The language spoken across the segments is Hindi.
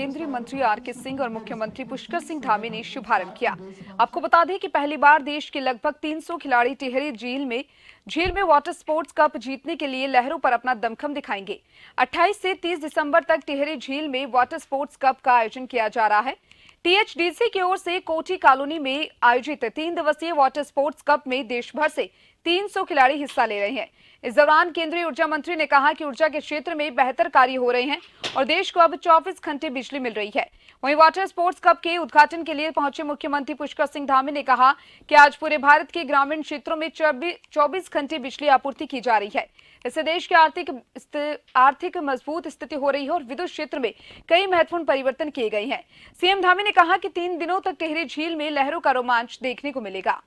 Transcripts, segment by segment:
केंद्रीय मंत्री आर.के. सिंह और मुख्यमंत्री पुष्कर सिंह धामी ने शुभारंभ किया। आपको बता दें कि पहली बार देश के लगभग 300 खिलाड़ी टिहरी झील में वाटर स्पोर्ट्स कप जीतने के लिए लहरों पर अपना दमखम दिखाएंगे। 28 से 30 दिसंबर तक टिहरी झील में वाटर स्पोर्ट्स कप का आयोजन किया जा रहा है। टीएचडीसी की ओर से कोठी कॉलोनी में आयोजित 3 दिवसीय वाटर स्पोर्ट्स कप में देश भर से 300 खिलाड़ी हिस्सा ले रहे हैं। इस दौरान केंद्रीय ऊर्जा मंत्री ने कहा कि ऊर्जा के क्षेत्र में बेहतर कार्य हो रहे हैं और देश को अब 24 घंटे बिजली मिल रही है। वहीं वाटर स्पोर्ट्स कप के उद्घाटन के लिए पहुंचे मुख्यमंत्री पुष्कर सिंह धामी ने कहा कि आज पूरे भारत के ग्रामीण क्षेत्रों में 24 घंटे बिजली आपूर्ति की जा रही है। इससे देश की आर्थिक मजबूत स्थिति हो रही है और विद्युत क्षेत्र में कई महत्वपूर्ण परिवर्तन किए गए हैं। सीएम धामी ने कहा कि 3 दिनों तक टिहरी झील में लहरों का रोमांच देखने को मिलेगा।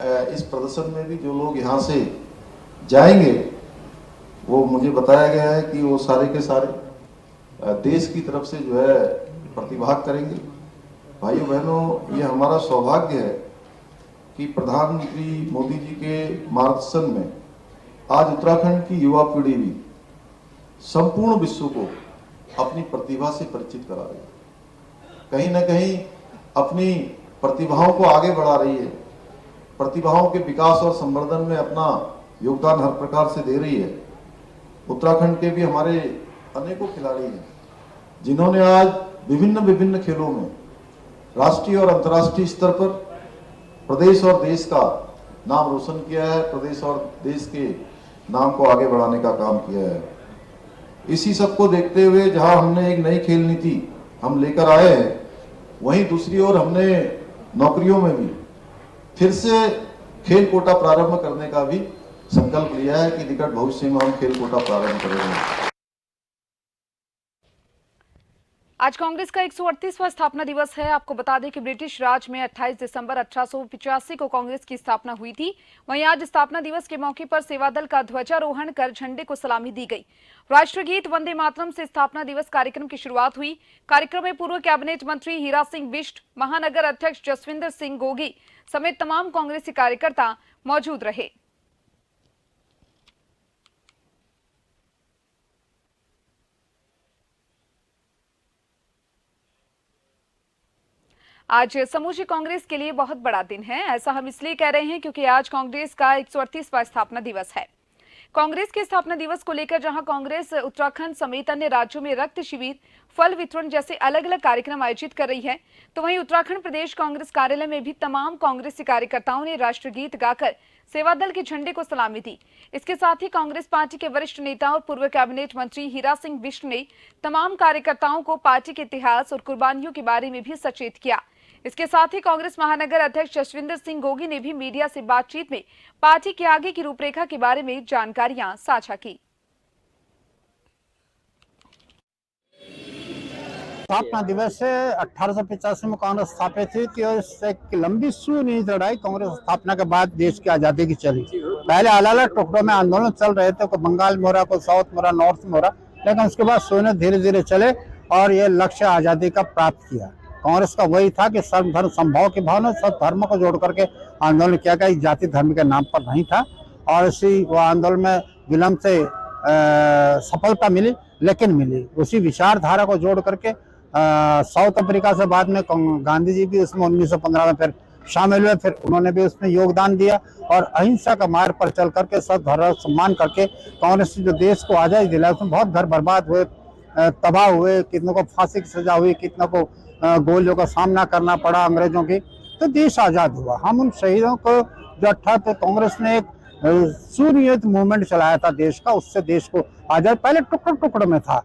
इस प्रदर्शन में भी जो लोग यहाँ से जाएंगे वो मुझे बताया गया है कि वो सारे के सारे देश की तरफ से जो है प्रतिभाग करेंगे। भाइयों बहनों, ये हमारा सौभाग्य है कि प्रधानमंत्री मोदी जी के मार्गदर्शन में आज उत्तराखंड की युवा पीढ़ी भी संपूर्ण विश्व को अपनी प्रतिभा से परिचित करा रही है, कहीं ना कहीं अपनी प्रतिभाओं को आगे बढ़ा रही है, प्रतिभाओं के विकास और संवर्धन में अपना योगदान हर प्रकार से दे रही है। उत्तराखंड के भी हमारे अनेकों खिलाड़ी हैं जिन्होंने आज विभिन्न खेलों में राष्ट्रीय और अंतर्राष्ट्रीय स्तर पर प्रदेश और देश का नाम रोशन किया है, प्रदेश और देश के नाम को आगे बढ़ाने का काम किया है। इसी सबको देखते हुए जहां हमने एक नई खेल नीति हम लेकर आए हैं, वहीं दूसरी ओर हमने नौकरियों में भी फिर से खेल कोटा प्रारंभ करने का भी संकल्प लिया है कि निकट भविष्य में हम खेल कोटा प्रारंभ करेंगे। आज कांग्रेस का 138वां स्थापना दिवस है। आपको बता दें कि ब्रिटिश राज में 28 दिसंबर 1885 को कांग्रेस की स्थापना हुई थी। वहीं आज स्थापना दिवस के मौके पर सेवादल का ध्वजारोहण कर झंडे को सलामी दी गई। राष्ट्रगीत वंदे मातरम से स्थापना दिवस कार्यक्रम की शुरुआत हुई। कार्यक्रम में पूर्व कैबिनेट मंत्री हीरा सिंह बिष्ट, महानगर अध्यक्ष जसविंदर सिंह गोगी समेत तमाम कांग्रेसी कार्यकर्ता मौजूद रहे। आज समूची कांग्रेस के लिए बहुत बड़ा दिन है। ऐसा हम इसलिए कह रहे हैं क्योंकि आज कांग्रेस का 138वां स्थापना दिवस है। कांग्रेस के स्थापना दिवस को लेकर जहां कांग्रेस उत्तराखंड समेत अन्य राज्यों में रक्त शिविर, फल वितरण जैसे अलग अलग कार्यक्रम आयोजित कर रही है, तो वहीं उत्तराखंड प्रदेश कांग्रेस कार्यालय में भी तमाम कांग्रेसी कार्यकर्ताओं ने राष्ट्रगीत गाकर सेवादल के झंडे को सलामी दी। इसके साथ ही कांग्रेस पार्टी के वरिष्ठ नेता और पूर्व कैबिनेट मंत्री हीरा सिंह बिष्ट ने तमाम कार्यकर्ताओं को पार्टी के इतिहास और कुर्बानियों के बारे में भी सचेत किया। इसके साथ ही कांग्रेस महानगर अध्यक्ष जसविंदर सिंह गोगी ने भी मीडिया से बातचीत में पार्टी के आगे की रूपरेखा के बारे में जानकारियां साझा की। स्थापना दिवस से 1885 में कांग्रेस स्थापित हुई थी और इससे एक लंबी सुनिश्चित लड़ाई कांग्रेस स्थापना के बाद देश की आजादी की चली। पहले अलग अलग टुकड़ों में आंदोलन चल रहे थे, कोई बंगाल में हो रहा, कोई साउथ में हो रहा, नॉर्थ में हो रहा, लेकिन उसके बाद सोने धीरे धीरे चले और ये लक्ष्य आजादी का प्राप्त किया। कांग्रेस का वही था कि सर्व धर्म संभाव की भावना, सब धर्मों को जोड़ करके आंदोलन किया गया, जाति धर्म के नाम पर नहीं था। और इसी वो आंदोलन में विलंब से सफलता मिली, लेकिन मिली। उसी विचारधारा को जोड़ करके साउथ अफ्रीका से बाद में गांधी जी भी उसमें 1915 में फिर शामिल हुए, फिर उन्होंने भी उसमें योगदान दिया और अहिंसा का मार्ग पर चल करके सब धर्म सम्मान करके कांग्रेस जो देश को आजादी दिलाया, उसमें बहुत घर बर्बाद हुए, तबाह हुए, कितनों को फांसी की सजा हुई, कितनों को गोलियों का सामना करना पड़ा अंग्रेजों की, तो देश आजाद हुआ। हम उन शहीदों को जो 18 कांग्रेस ने एक सुनियोजित मूवमेंट चलाया था देश का, उससे देश को आजाद, पहले टुकड़ टुकड़ में था,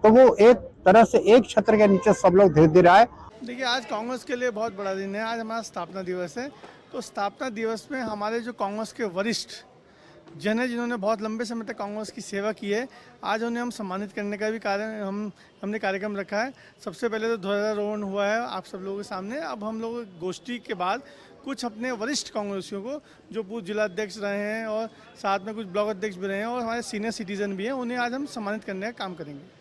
तो वो एक तरह से एक छत्र के नीचे सब लोग धीरे धीरे आए। देखिए, आज कांग्रेस के लिए बहुत बड़ा दिन है। आज हमारा स्थापना दिवस है। तो स्थापना दिवस में हमारे जो कांग्रेस के वरिष्ठ जन है, जिन्होंने बहुत लंबे समय तक कांग्रेस की सेवा की है, आज उन्हें हम सम्मानित करने का भी हमने कार्यक्रम रखा है। सबसे पहले तो ध्वजारोहण हुआ है आप सब लोगों के सामने। अब हम लोग गोष्ठी के बाद कुछ अपने वरिष्ठ कांग्रेसियों को जो पूर्व जिला अध्यक्ष रहे हैं और साथ में कुछ ब्लॉक अध्यक्ष भी रहे हैं और हमारे सीनियर सिटीजन भी हैं, उन्हें आज हम सम्मानित करने का काम करेंगे।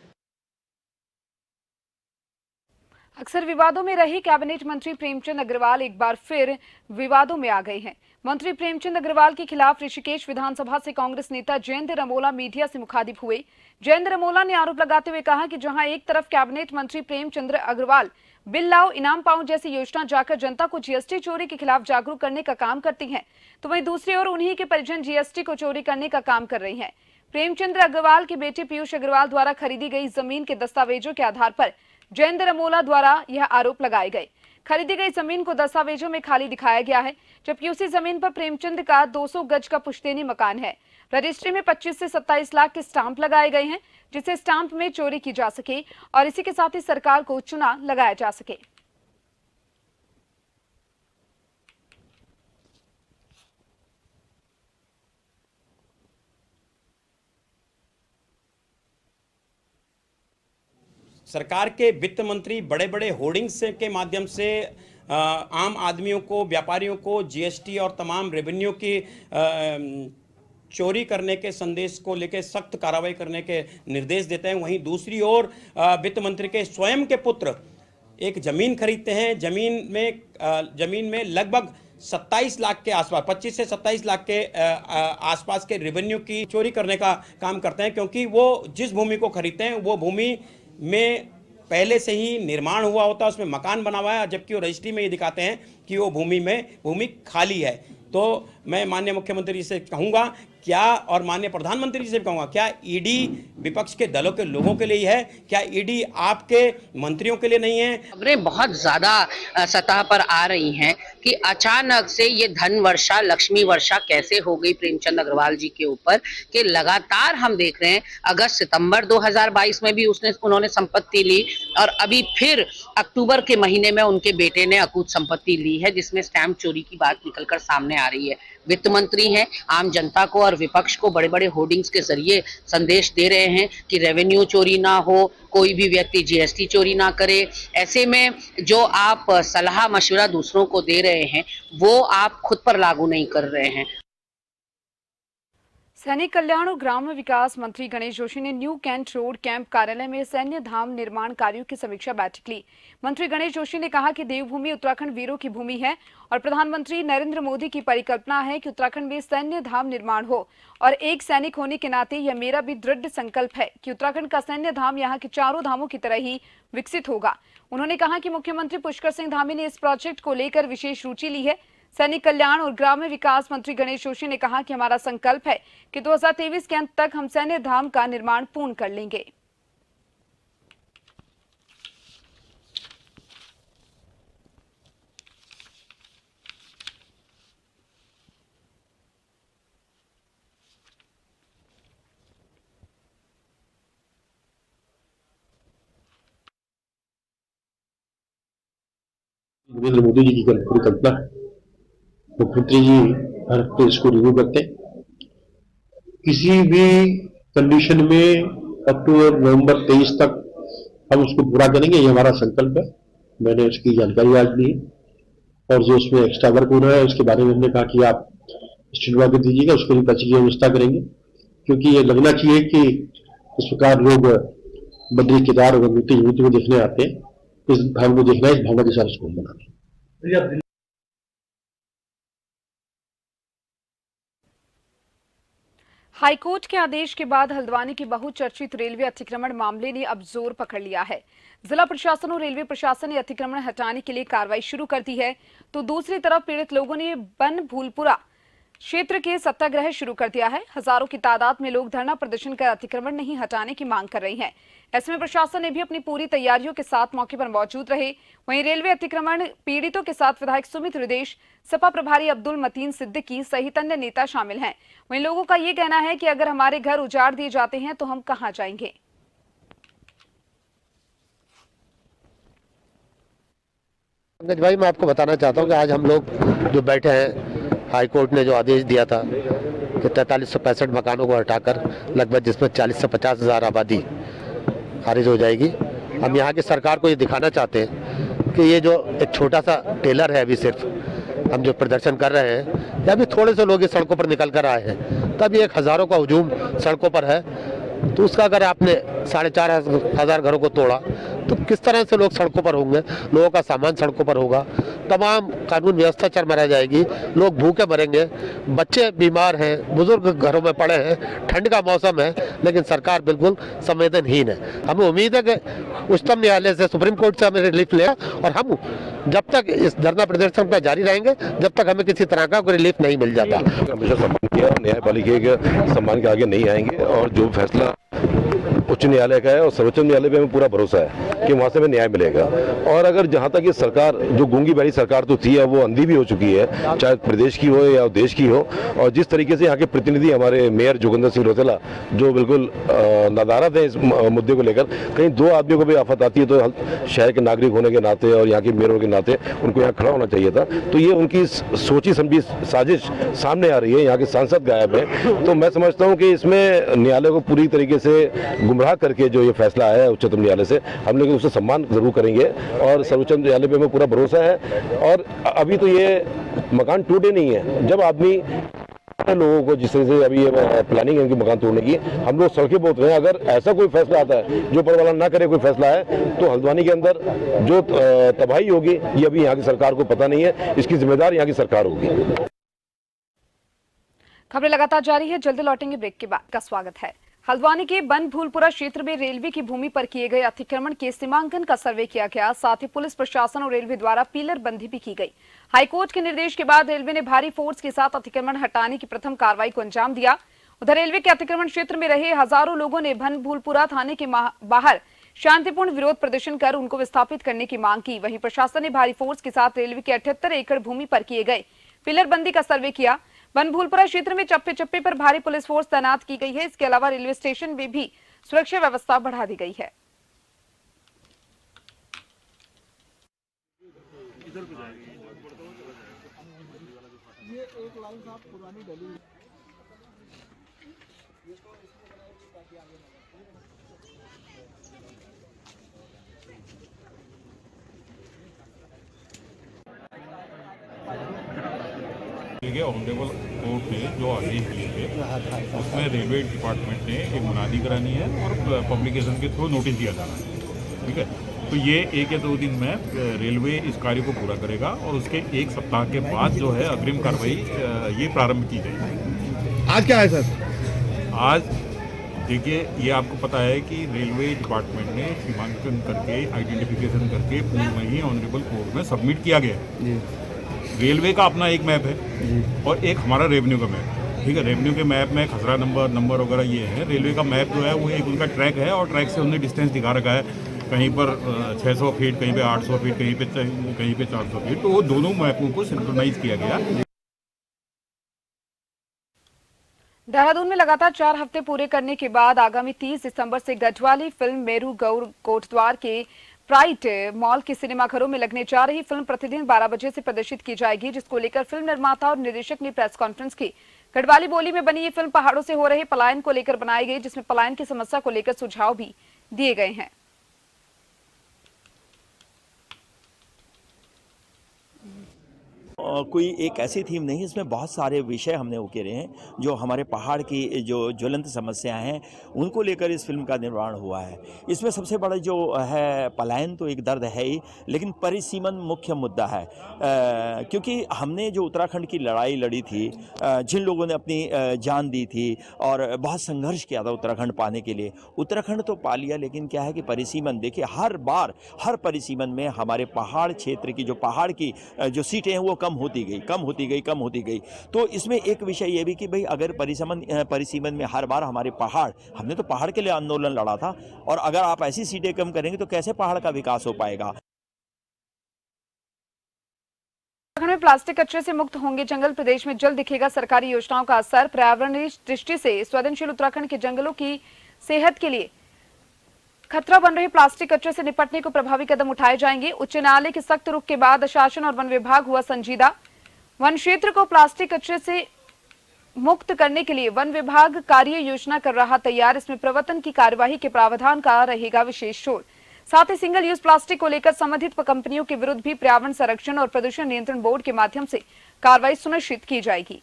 अक्सर विवादों में रहे कैबिनेट मंत्री प्रेमचंद अग्रवाल एक बार फिर विवादों में आ गए हैं। मंत्री प्रेमचंद अग्रवाल के खिलाफ ऋषिकेश विधानसभा से कांग्रेस नेता जयंत रमोला मीडिया से मुखातिब हुए। जयंत रमोला ने आरोप लगाते हुए कहा कि जहां एक तरफ कैबिनेट मंत्री प्रेमचंद अग्रवाल बिल लाओ इनाम पाओ जैसी योजना जाकर जनता को जीएसटी चोरी के खिलाफ जागरूक करने का काम करती हैं, तो वहीं दूसरी ओर उन्हीं के परिजन जीएसटी को चोरी करने का काम कर रही हैं। प्रेमचंद अग्रवाल के बेटे पीयूष अग्रवाल द्वारा खरीदी गई जमीन के दस्तावेजों के आधार पर जयंत रमोला द्वारा यह आरोप लगाए गए। खरीदी गई जमीन को दस्तावेजों में खाली दिखाया गया है, जबकि उसी जमीन पर प्रेमचंद का 200 गज का पुश्तैनी मकान है। रजिस्ट्री में 25 से 27 लाख के स्टाम्प लगाए गए हैं, जिससे स्टाम्प में चोरी की जा सके और इसी के साथ ही सरकार को चुना लगाया जा सके। सरकार के वित्त मंत्री बड़े बड़े होर्डिंग्स के माध्यम से आम आदमियों को, व्यापारियों को जीएसटी और तमाम रेवेन्यू की चोरी करने के संदेश को लेकर सख्त कार्रवाई करने के निर्देश देते हैं। वहीं दूसरी ओर वित्त मंत्री के स्वयं के पुत्र एक जमीन खरीदते हैं। जमीन में लगभग 27 लाख के आसपास, 25 से 27 लाख के आसपास के रेवेन्यू की चोरी करने का काम करते हैं, क्योंकि वो जिस भूमि को खरीदते हैं वो भूमि में पहले से ही निर्माण हुआ होता है, उसमें मकान बना हुआ है, जबकि वो रजिस्ट्री में ये दिखाते हैं कि वो भूमि खाली है। तो मैं माननीय मुख्यमंत्री जी से कहूँगा और माननीय प्रधानमंत्री जी से भी कहूँगा, क्या ईडी विपक्ष के दलों के लोगों के लिए है? क्या ईडी आपके मंत्रियों के लिए नहीं है? खबरें बहुत ज्यादा सतह पर आ रही हैं कि अचानक से ये धन वर्षा, लक्ष्मी वर्षा कैसे हो गई प्रेमचंद अग्रवाल जी के ऊपर, कि लगातार हम देख रहे हैं अगस्त सितंबर 2022 में भी उन्होंने संपत्ति ली और अभी फिर अक्टूबर के महीने में उनके बेटे ने अकूत संपत्ति ली है, जिसमें स्टैंप चोरी की बात निकलकर सामने आ रही है। वित्त मंत्री हैं, आम जनता को और विपक्ष को बड़े बड़े होर्डिंग्स के जरिए संदेश दे रहे हैं कि रेवेन्यू चोरी ना हो, कोई भी व्यक्ति जीएसटी चोरी ना करे। ऐसे में जो आप सलाह मशवरा दूसरों को दे रहे हैं वो आप खुद पर लागू नहीं कर रहे हैं। सैनिक कल्याण और ग्राम्य विकास मंत्री गणेश जोशी ने न्यू कैंट रोड कैंप कार्यालय में सैन्य धाम निर्माण कार्यों की समीक्षा बैठक ली। मंत्री गणेश जोशी ने कहा कि देवभूमि उत्तराखंड वीरों की भूमि है और प्रधानमंत्री नरेंद्र मोदी की परिकल्पना है कि उत्तराखंड में सैन्य धाम निर्माण हो, और एक सैनिक होने के नाते यह मेरा भी दृढ़ संकल्प है कि उत्तराखंड का सैन्य धाम यहाँ के चारों धामों की तरह ही विकसित होगा। उन्होंने कहा कि मुख्यमंत्री पुष्कर सिंह धामी ने इस प्रोजेक्ट को लेकर विशेष रुचि ली है। सैनिक कल्याण और ग्राम्य विकास मंत्री गणेश जोशी ने कहा कि हमारा संकल्प है कि 2023 के अंत तक हम सैन्य धाम का निर्माण पूर्ण कर लेंगे। नरेंद्र मोदी जी की परिकल्पना है। मुख्यमंत्री जी हर हफ्ते इसको रिव्यू करते हैं। किसी भी कंडीशन में अक्टूबर नवंबर 23 तक हम उसको पूरा करेंगे, ये हमारा संकल्प है। मैंने उसकी जानकारी आज ली और जो उसमें एक्स्ट्रा वर्क हो रहा है उसके बारे में हमने कहा कि आप स्टेट को दीजिएगा, उसके लिए पैसे की व्यवस्था करेंगे, क्योंकि ये लगना चाहिए कि इस प्रकार लोग बद्री केदार और गंगोत्री युवती को देखने आते हैं, इस भाव को देखना है, इस भावना के साथ उसको बनाना। हाईकोर्ट के आदेश के बाद हल्द्वानी के बहुचर्चित रेलवे अतिक्रमण मामले ने अब जोर पकड़ लिया है। जिला प्रशासन और रेलवे प्रशासन ने अतिक्रमण हटाने के लिए कार्रवाई शुरू कर दी है, तो दूसरी तरफ पीड़ित लोगों ने बन भूलपुरा क्षेत्र के सत्याग्रह शुरू कर दिया है। हजारों की तादाद में लोग धरना प्रदर्शन कर अतिक्रमण नहीं हटाने की मांग कर रहे हैं। ऐसे में प्रशासन ने भी अपनी पूरी तैयारियों के साथ मौके पर मौजूद रहे। वहीं रेलवे अतिक्रमण पीड़ितों के साथ विधायक सुमित हृदेश, सपा प्रभारी अब्दुल मतीन सिद्दीकी सहित अन्य नेता शामिल हैं। वहीं लोगों का ये कहना है कि अगर हमारे घर उजाड़ दिए जाते हैं तो हम कहां जाएंगे। पंकज भाई, मैं आपको बताना चाहता हूं कि आज हम लोग जो बैठे हैं, हाई कोर्ट ने जो आदेश दिया था कि 4365 मकानों को हटाकर लगभग जिसमें 40 से 50 हज़ार आबादी खारिज हो जाएगी। हम यहाँ की सरकार को ये दिखाना चाहते हैं कि ये जो एक छोटा सा टेलर है, अभी सिर्फ हम जो प्रदर्शन कर रहे हैं, या अभी थोड़े से लोग इस सड़कों पर निकल कर आए हैं, तब ये 1000 का हुजूम सड़कों पर है। तो उसका अगर आपने 4500 घरों को तोड़ा तो किस तरह से लोग सड़कों पर होंगे, लोगों का सामान सड़कों पर होगा, तमाम कानून व्यवस्था चरमरा जाएगी, लोग भूखे मरेंगे, बच्चे बीमार हैं, बुजुर्ग घरों में पड़े हैं, ठंड का मौसम है, लेकिन सरकार बिल्कुल संवेदनहीन है। हमें उम्मीद है कि उच्चतम न्यायालय से, सुप्रीम कोर्ट से हमें रिलीफ ले, और हम जब तक इस धरना प्रदर्शन पर जारी रहेंगे जब तक हमें किसी तरह का कोई रिलीफ नहीं मिल जाता। हमेशा सम्मान किया और न्यायपालिका के सम्मान के आगे नहीं आएंगे, और जो फैसला उच्च न्यायालय का है और सर्वोच्च न्यायालय पे हमें पूरा भरोसा है कि वहाँ से हमें न्याय मिलेगा। और अगर जहाँ तक ये सरकार जो गूंगी बैठी सरकार तो थी, है वो अंधी भी हो चुकी है, चाहे प्रदेश की हो या देश की हो। और जिस तरीके से यहाँ के प्रतिनिधि हमारे मेयर जोगिंदर सिंह रौतेला जो बिल्कुल नदारद है इस मुद्दे को लेकर, कहीं दो आदमियों को भी आफत आती है तो शहर के नागरिक होने के नाते और यहाँ के मेयर के नाते उनको यहाँ खड़ा होना चाहिए था। तो ये उनकी सोची समझी साजिश सामने आ रही है, यहाँ के सांसद गायब है। तो मैं समझता हूँ कि इसमें न्यायालय को पूरी तरीके से गुमराह करके जो ये फैसला आया है उच्चतम न्यायालय से, हम लोग उससे सम्मान जरूर करेंगे और सर्वोच्च न्यायालय पे हमें पूरा भरोसा है। और अभी तो ये मकान टूटे नहीं है, जब आदमी लोगों को जिस तरह से अभी ये प्लानिंग है इनकी मकान तोड़ने की, हम लोग सड़कें बहुत रहे हैं। अगर ऐसा कोई फैसला आता है जो ऊपर वाला ना करे, कोई फैसला है, तो हल्द्वानी के अंदर जो तबाही होगी ये अभी यहाँ की सरकार को पता नहीं है, इसकी जिम्मेदार यहाँ की सरकार होगी। खबरें लगातार जारी है, जल्दी लौटेंगे ब्रेक के बाद। का स्वागत है। हल्द्वानी के बनभूलपुरा क्षेत्र में रेलवे की भूमि पर किए गए अतिक्रमण के सीमांकन का सर्वे किया गया, साथ ही पुलिस प्रशासन और रेलवे द्वारा पिलर बंदी भी की गई। हाईकोर्ट के निर्देश के बाद रेलवे ने भारी फोर्स के साथ अतिक्रमण हटाने की प्रथम कार्रवाई को अंजाम दिया। उधर रेलवे के अतिक्रमण क्षेत्र में रहे हजारों लोगों ने बनभूलपुरा थाने के बाहर शांतिपूर्ण विरोध प्रदर्शन कर उनको विस्थापित करने की मांग की। वहीं प्रशासन ने भारी फोर्स के साथ रेलवे के 78 एकड़ भूमि पर किए गए पिलर बंदी का सर्वे किया। बनभूलपुरा क्षेत्र में चप्पे चप्पे पर भारी पुलिस फोर्स तैनात की गई है। इसके अलावा रेलवे स्टेशन में भी सुरक्षा व्यवस्था बढ़ा दी गई है। ऑनरेबल कोर्ट ने जो आदेश दिए थे उसमें रेलवे डिपार्टमेंट ने एक मुनादी करानी है और पब्लिकेशन के थ्रू नोटिस दिया जाना है। ठीक है, तो ये 1 या 2 दिन में रेलवे इस कार्य को पूरा करेगा और उसके 1 सप्ताह के बाद जो है अग्रिम कार्रवाई ये प्रारंभ की जाएगी। आज क्या है सर? आज देखिए, ये आपको पता है कि रेलवे डिपार्टमेंट ने सीमांकन करके आइडेंटिफिकेशन करके पूर्व में ही ऑनरेबल कोर्ट में सबमिट किया गया है। रेलवे का अपना एक मैप है और एक हमारा रेवेन्यू का मैप है। ठीक है, रेवेन्यू के मैप में खसरा नंबर वगैरह ये है। रेलवे का मैप जो है वो एक उनका ट्रैक है और ट्रैक से उन्होंने डिस्टेंस दिखा रखा है, कहीं पर 600 फीट, कहीं पे 800 फीट, कहीं पे 400 फीट। तो वो दोनों मैपों को सिंक्रोनाइज किया गया। देहरादून में लगातार 4 हफ्ते पूरे करने के बाद आगामी 30 दिसंबर से गढ़वाली फिल्म मेरू गौर कोटद्वार के प्राइड मॉल के सिनेमाघरों में लगने जा रही फिल्म प्रतिदिन 12 बजे से प्रदर्शित की जाएगी, जिसको लेकर फिल्म निर्माता और निर्देशक ने प्रेस कॉन्फ्रेंस की। गढ़वाली बोली में बनी ये फिल्म पहाड़ों से हो रहे पलायन को लेकर बनाई गई, जिसमें पलायन की समस्या को लेकर सुझाव भी दिए गए हैं। कोई एक ऐसी थीम नहीं, इसमें बहुत सारे विषय हमने उकेरे हैं। जो हमारे पहाड़ की जो ज्वलंत समस्याएं हैं उनको लेकर इस फिल्म का निर्माण हुआ है। इसमें सबसे बड़ा जो है पलायन तो एक दर्द है ही, लेकिन परिसीमन मुख्य मुद्दा है। क्योंकि हमने जो उत्तराखंड की लड़ाई लड़ी थी, जिन लोगों ने अपनी जान दी थी और बहुत संघर्ष किया था उत्तराखंड पाने के लिए, उत्तराखंड तो पा लिया, लेकिन क्या है कि परिसीमन देखिए, हर बार हर परिसीमन में हमारे पहाड़ क्षेत्र की जो पहाड़ की जो सीटें हैं वो कम होती गई। तो इसमें एक विषय ये भी कि भाई अगर परिसीमन में हर बार हमारे पहाड़, हमने तो पहाड़ के लिए आंदोलन लड़ा था, और अगर आप ऐसी सीटें कम करेंगे तो कैसे पहाड़ का विकास हो पाएगा। उत्तराखंड में प्लास्टिक कचरे से मुक्त होंगे जंगल, प्रदेश में जल्द दिखेगा सरकारी योजनाओं का असर। पर्यावरणीय दृष्टि से संवेदनशील उत्तराखंड के जंगलों की सेहत के लिए खतरा बन रहे प्लास्टिक कचरे से निपटने को प्रभावी कदम उठाए जाएंगे। उच्च न्यायालय के सख्त रुख के बाद शासन और वन विभाग हुआ संजीदा। वन क्षेत्र को प्लास्टिक कचरे से मुक्त करने के लिए वन विभाग कार्य योजना कर रहा तैयार। इसमें प्रवर्तन की कार्यवाही के प्रावधान का रहेगा विशेष जोर। साथ ही सिंगल यूज प्लास्टिक को लेकर संबंधित कंपनियों के विरुद्ध भी पर्यावरण संरक्षण और प्रदूषण नियंत्रण बोर्ड के माध्यम से कार्रवाई सुनिश्चित की जाएगी।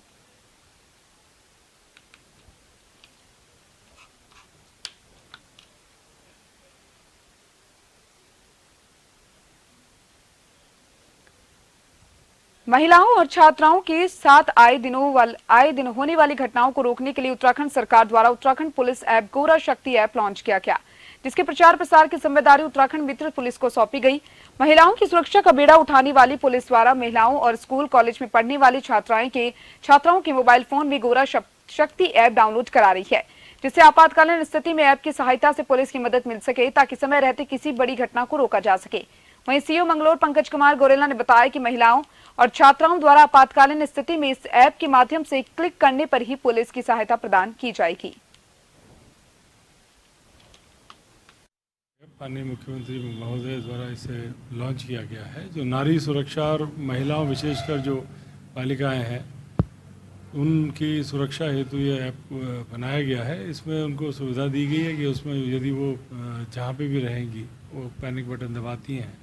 महिलाओं और छात्राओं के साथ आए दिन होने वाली घटनाओं को रोकने के लिए उत्तराखंड सरकार द्वारा उत्तराखंड पुलिस ऐप गोरा शक्ति ऐप लॉन्च किया गया, जिसके प्रचार प्रसार की जिम्मेदारी उत्तराखंड मित्र पुलिस को सौंपी गई। महिलाओं की सुरक्षा का बेड़ा उठाने वाली पुलिस द्वारा महिलाओं और स्कूल कॉलेज में पढ़ने वाली छात्राओं के मोबाइल फोन में गोरा शक्ति ऐप डाउनलोड करा रही है, जिससे आपातकालीन स्थिति में ऐप की सहायता से पुलिस की मदद मिल सके ताकि समय रहते किसी बड़ी घटना को रोका जा सके। वहीं सीओ मंगलोर पंकज कुमार गोरेला ने बताया कि महिलाओं और छात्राओं द्वारा आपातकालीन स्थिति में इस ऐप के माध्यम से क्लिक करने पर ही पुलिस की सहायता प्रदान की जाएगी। माननीय मुख्यमंत्री महोदय द्वारा इसे लॉन्च किया गया है। जो नारी सुरक्षा और महिलाओं विशेषकर जो बालिकाएं हैं उनकी सुरक्षा हेतु ये ऐप बनाया गया है। इसमें उनको सुविधा दी गई है कि उसमें यदि वो जहाँ पे भी रहेंगी वो पैनिक बटन दबाती हैं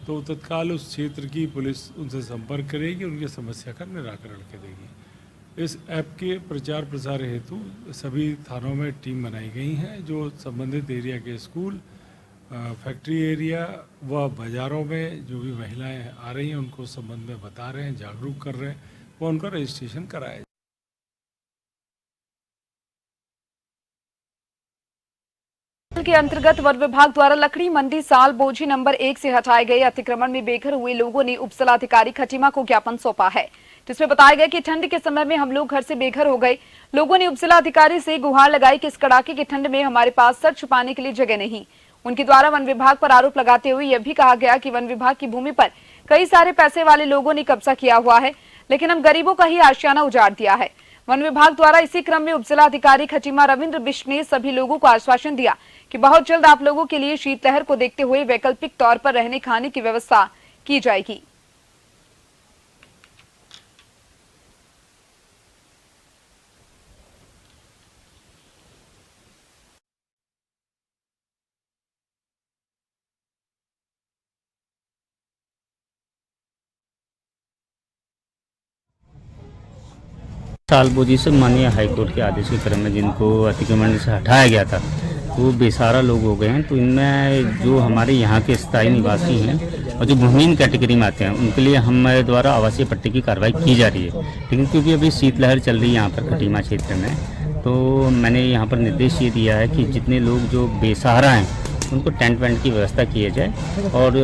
तो तत्काल उस क्षेत्र की पुलिस उनसे संपर्क करेगी, उनकी समस्या का निराकरण करेगी। इस ऐप के प्रचार प्रसार हेतु सभी थानों में टीम बनाई गई हैं जो संबंधित एरिया के स्कूल, फैक्ट्री एरिया व बाज़ारों में जो भी महिलाएं आ रही हैं उनको उस संबंध में बता रहे हैं, जागरूक कर रहे हैं, वो उनका रजिस्ट्रेशन कराया। के अंतर्गत वन विभाग द्वारा लकड़ी मंडी साल बोझी नंबर 1 से हटाए गए अतिक्रमण में बेघर हुए लोगों ने उपजिलाधिकारी खटीमा को ज्ञापन सौंपा है, जिसमें बताया गया कि ठंड के समय में हम लोग घर से बेघर हो गए। लोगों ने उपजिलाधिकारी से गुहार लगाई कि इस कड़ाके की ठंड में हमारे पास सर छुपाने के लिए जगह नहीं। उनके द्वारा वन विभाग पर आरोप लगाते हुए यह भी कहा गया कि वन विभाग की भूमि पर कई सारे पैसे वाले लोगों ने कब्जा किया हुआ है, लेकिन हम गरीबों का ही आशियाना उजाड़ दिया है। वन विभाग द्वारा इसी क्रम में उपजिलाधिकारी खटीमा रविंद्र बिष्ट ने सभी लोगों को आश्वासन दिया कि बहुत जल्द आप लोगों के लिए शीतलहर को देखते हुए वैकल्पिक तौर पर रहने खाने की व्यवस्था की जाएगी। सालबोझी से माननीय हाईकोर्ट के आदेश के क्रम में जिनको अतिक्रमण से हटाया गया था वो बेसहारा लोग हो गए हैं। तो इनमें जो हमारे यहाँ के स्थायी निवासी हैं और जो भूमिहीन कैटेगरी में आते हैं उनके लिए हमारे द्वारा आवासीय पट्टे की कार्रवाई की जा रही है। लेकिन क्योंकि अभी शीतलहर चल रही है यहाँ पर खटीमा क्षेत्र में, तो मैंने यहाँ पर निर्देश ये दिया है कि जितने लोग जो बेसहारा हैं उनको टेंट वेंट की व्यवस्था की जाए और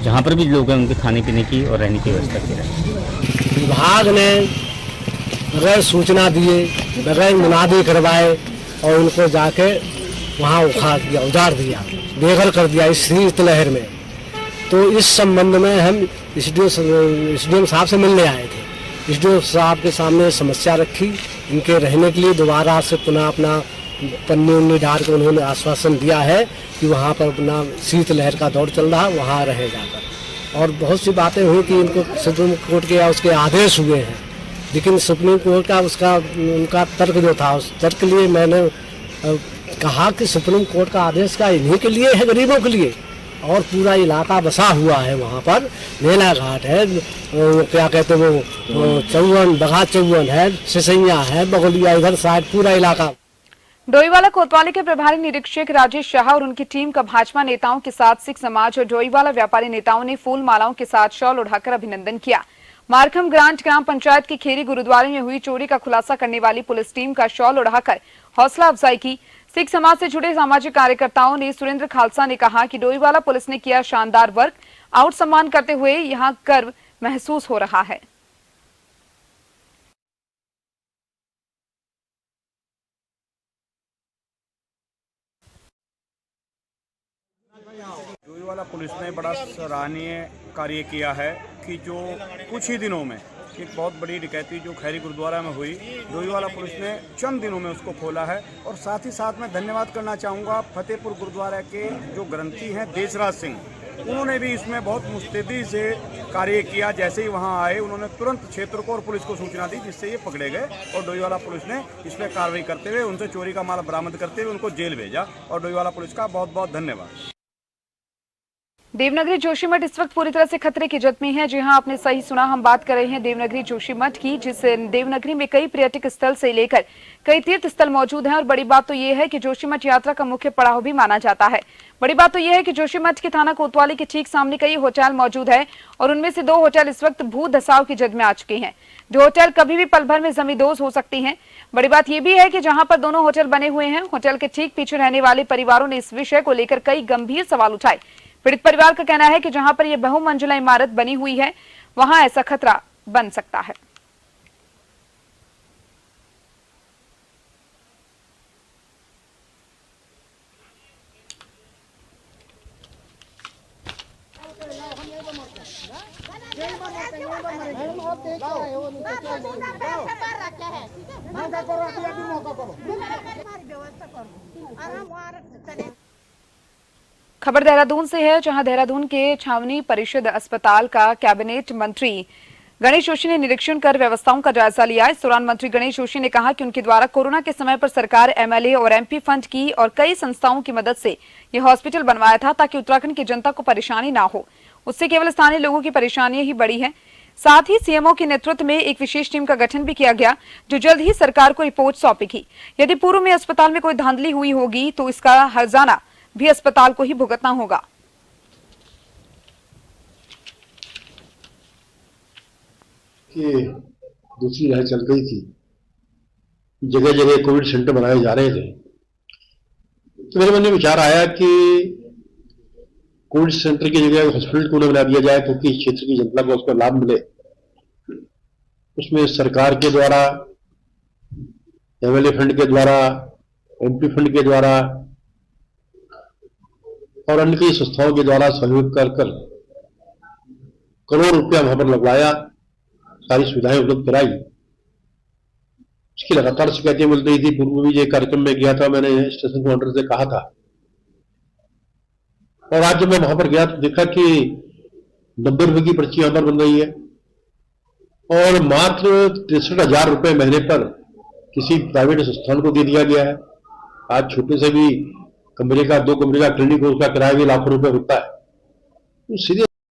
जहाँ पर भी लोग हैं उनके खाने पीने की और रहने की व्यवस्था की जाए। विभाग ने बगैर सूचना दिए, बगैर मुनादी करवाए और उनको जाके वहाँ उखाड़ दिया, उजाड़ दिया, बेघर कर दिया इस शीतलहर में। तो इस संबंध में हम एसडीएम साहब से मिलने आए थे। एसडीएम साहब के सामने समस्या रखी, इनके रहने के लिए दोबारा से पुनः अपना पन्नी उन्नी डाल के उन्होंने आश्वासन दिया है कि वहाँ पर अपना शीतलहर का दौर चल रहा, वहाँ रहे जाकर। और बहुत सी बातें हुई कि इनको सुप्रीम कोर्ट के या उसके आदेश हुए हैं, लेकिन सुप्रीम कोर्ट का उनका तर्क जो था उस तर्क के लिए मैंने कहा कि सुप्रीम कोर्ट का आदेश का इन्हीं के लिए है, गरीबों के लिए। और पूरा इलाका बसा हुआ है, वहाँ पर मेला घाट है, क्या कहते वो चौवन बघा चौवन है, सिसैया है, बगलिया, इधर साइड पूरा इलाका। डोईवाला कोतवाली के प्रभारी निरीक्षक राजेश शाह और उनकी टीम का भाजपा नेताओं के साथ सिख समाज और डोईवाला व्यापारी नेताओं ने फूल मालाओं के साथ शॉल उठाकर अभिनंदन किया। मारखम ग्रांट ग्राम पंचायत की खेरी गुरुद्वारे में हुई चोरी का खुलासा करने वाली पुलिस टीम का शॉल उड़ाकर हौसला अफजाई की। सिख समाज से जुड़े सामाजिक कार्यकर्ताओं ने सुरेंद्र खालसा ने कहा कि डोईवाला पुलिस ने किया शानदार वर्क, आउट सम्मान करते हुए यहां गर्व महसूस हो रहा है। डोईवाला पुलिस ने बड़ा सराहनीय कार्य किया है कि जो कुछ ही दिनों में एक बहुत बड़ी डकैती जो खैरी गुरुद्वारा में हुई, डोईवाला पुलिस ने चंद दिनों में उसको खोला है। और साथ ही साथ मैं धन्यवाद करना चाहूँगा फतेहपुर गुरुद्वारा के जो ग्रंथी हैं देशराज सिंह, उन्होंने भी इसमें बहुत मुस्तैदी से कार्य किया। जैसे ही वहाँ आए उन्होंने तुरंत क्षेत्र को और पुलिस को सूचना दी, जिससे ये पकड़े गए और डोईवाला पुलिस ने इस पर कार्रवाई करते हुए उनसे चोरी का माल बरामद करते हुए उनको जेल भेजा। और डोईवाला पुलिस का बहुत बहुत धन्यवाद। देवनगरी जोशीमठ इस वक्त पूरी तरह से खतरे की जद में है। जी हां, आपने सही सुना, हम बात कर रहे हैं देवनगरी जोशीमठ की, जिस देवनगरी में कई पर्यटक स्थल से लेकर कई तीर्थ स्थल मौजूद हैं। और बड़ी बात तो यह है कि जोशीमठ यात्रा का मुख्य पड़ाव भी माना जाता है। बड़ी बात तो यह है कि जोशीमठ के थाना कोतवाली के ठीक सामने कई होटल मौजूद है और उनमें से 2 होटल इस वक्त भू धसाव की जद में आ चुके हैं। जो होटल कभी भी पल भर में जमींदोज हो सकती हैं। बड़ी बात यह भी है कि जहां पर दोनों होटल बने हुए हैं, होटल के ठीक पीछे रहने वाले परिवारों ने इस विषय को लेकर कई गंभीर सवाल उठाए। पीड़ित परिवार का कहना है कि जहां पर यह बहुमंजिला इमारत बनी हुई है, वहां ऐसा खतरा बन सकता है। खबर देहरादून से है, जहां देहरादून के छावनी परिषद अस्पताल का कैबिनेट मंत्री गणेश जोशी ने निरीक्षण कर व्यवस्थाओं का जायजा लिया। इस दौरान मंत्री गणेश जोशी ने कहा कि उनके द्वारा कोरोना के समय पर सरकार, एमएलए और एमपी फंड की और कई संस्थाओं की मदद से यह हॉस्पिटल बनवाया था ताकि उत्तराखंड की जनता को परेशानी ना हो। उससे केवल स्थानीय लोगों की परेशानियां ही बढ़ी हैं। साथ ही सीएमओ के नेतृत्व में एक विशेष टीम का गठन भी किया गया, जो जल्द ही सरकार को रिपोर्ट सौंपेगी। यदि पूर्व में अस्पताल में कोई धांधली हुई होगी तो इसका हर्जाना भी अस्पताल को ही भुगतना होगा। कि दूसरी लहर चल रही थी, जगह जगह कोविड सेंटर बनाए जा रहे थे, तो मेरे मन में विचार आया कि कोविड सेंटर की जगह हॉस्पिटल क्यों न बना दिया जाए, क्योंकि इस क्षेत्र की जनता को उसका लाभ मिले। उसमें सरकार के द्वारा, एमएलए फंड के द्वारा, एमपी फंड के द्वारा और अन्य कई संस्थाओं के द्वारा सहयोग कर करोड़ रुपया वहां पर लगवाया, सारी सुविधाएं उपलब्ध कराई। इसकी लगातार शिकायतें मिल रही थी। पूर्व भी जो कार्यक्रम में गया था, मैंने स्टेशन कमांडर से कहा था, और आज जब मैं वहां पर गया तो देखा कि 90 रुपए की पर्ची यहां पर बन रही है और मात्र 63,000 रुपए महीने पर किसी प्राइवेट संस्थान को दे दिया गया है। आज छोटे से भी कमरे का, 2 कमरे का क्लिनिक हो, उसका किराया भी लाखों रुपए होता है। तो सीधे